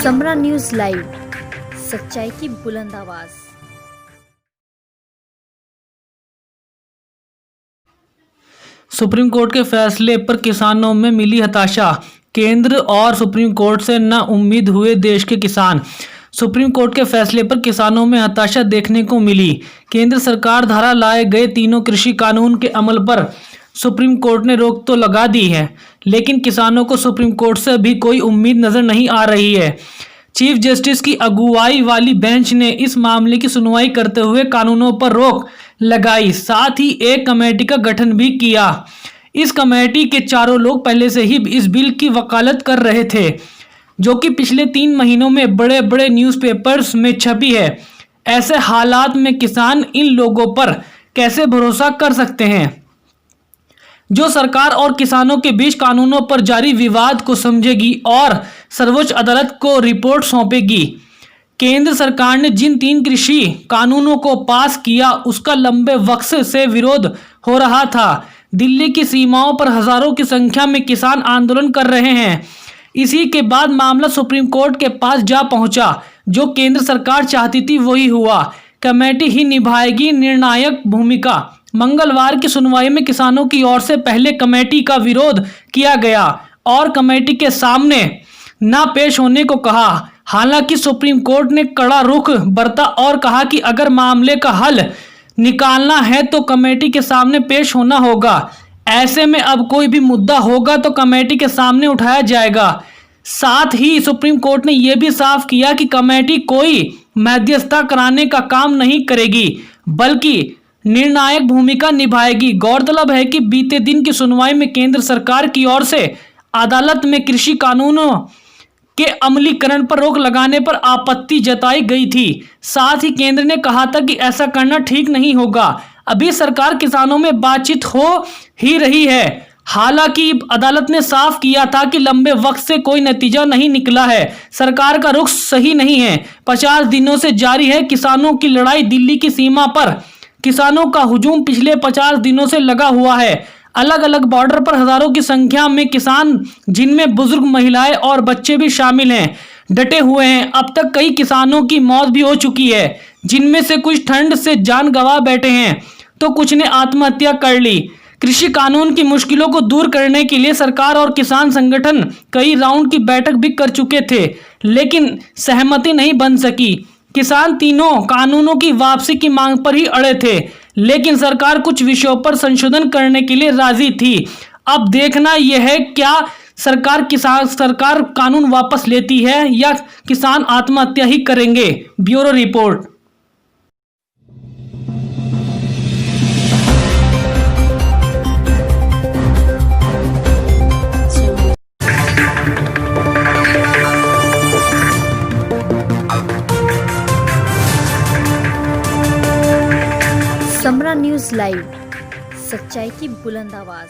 समरा news live, सच्चाई की बुलंद आवाज। सुप्रीम कोर्ट के फैसले पर किसानों में मिली हताशा। केंद्र और सुप्रीम कोर्ट से ना उम्मीद हुए देश के किसान। सुप्रीम कोर्ट के फैसले पर किसानों में हताशा देखने को मिली। केंद्र सरकार द्वारा लाए गए तीनों कृषि कानून के अमल पर सुप्रीम कोर्ट ने रोक तो लगा दी है, लेकिन किसानों को सुप्रीम कोर्ट से भी कोई उम्मीद नजर नहीं आ रही है। चीफ जस्टिस की अगुवाई वाली बेंच ने इस मामले की सुनवाई करते हुए कानूनों पर रोक लगाई, साथ ही एक कमेटी का गठन भी किया। इस कमेटी के चारों लोग पहले से ही इस बिल की वकालत कर रहे थे, जो कि पिछले 3 महीनों में बड़े बड़े न्यूज़पेपर्स में छपी है। ऐसे हालात में किसान इन लोगों पर कैसे भरोसा कर सकते हैं, जो सरकार और किसानों के बीच कानूनों पर जारी विवाद को समझेगी और सर्वोच्च अदालत को रिपोर्ट सौंपेगी। केंद्र सरकार ने जिन 3 कृषि कानूनों को पास किया, उसका लंबे वक्त से विरोध हो रहा था। दिल्ली की सीमाओं पर हजारों की संख्या में किसान आंदोलन कर रहे हैं। इसी के बाद मामला सुप्रीम कोर्ट के पास जा पहुंचा। जो केंद्र सरकार चाहती थी वही हुआ। कमेटी ही निभाएगी निर्णायक भूमिका। मंगलवार की सुनवाई में किसानों की ओर से पहले कमेटी का विरोध किया गया और कमेटी के सामने ना पेश होने को कहा। हालांकि सुप्रीम कोर्ट ने कड़ा रुख बरता और कहा कि अगर मामले का हल निकालना है तो कमेटी के सामने पेश होना होगा। ऐसे में अब कोई भी मुद्दा होगा तो कमेटी के सामने उठाया जाएगा। साथ ही सुप्रीम कोर्ट ने यह भी साफ किया कि कमेटी कोई मध्यस्थता कराने का काम नहीं करेगी, बल्कि निर्णायक भूमिका निभाएगी। गौरतलब है कि बीते दिन की सुनवाई में केंद्र सरकार की ओर से अदालत में कृषि कानूनों के अमलीकरण पर रोक लगाने पर आपत्ति जताई गई थी। साथ ही केंद्र ने कहा था कि ऐसा करना ठीक नहीं होगा। अभी सरकार किसानों में बातचीत हो ही रही है। हालांकि अदालत ने साफ किया था कि लंबे वक्त से कोई नतीजा नहीं निकला है। सरकार का रुख सही नहीं है। 50 दिनों से जारी है किसानों की लड़ाई। दिल्ली की सीमा पर किसानों का हुजूम पिछले 50 दिनों से लगा हुआ है। अलग अलग बॉर्डर पर हजारों की संख्या में किसान, जिनमें बुजुर्ग, महिलाएं और बच्चे भी शामिल हैं, डटे हुए हैं। अब तक कई किसानों की मौत भी हो चुकी है, जिनमें से कुछ ठंड से जान गंवा बैठे हैं तो कुछ ने आत्महत्या कर ली। कृषि कानून की मुश्किलों को दूर करने के लिए सरकार और किसान संगठन कई राउंड की बैठक भी कर चुके थे, लेकिन सहमति नहीं बन सकी। किसान तीनों कानूनों की वापसी की मांग पर ही अड़े थे, लेकिन सरकार कुछ विषयों पर संशोधन करने के लिए राजी थी। अब देखना यह है क्या सरकार कानून वापस लेती है या किसान आत्महत्या ही करेंगे। Bureau report. समरा न्यूज़ लाइव, सच्चाई की बुलंद आवाज।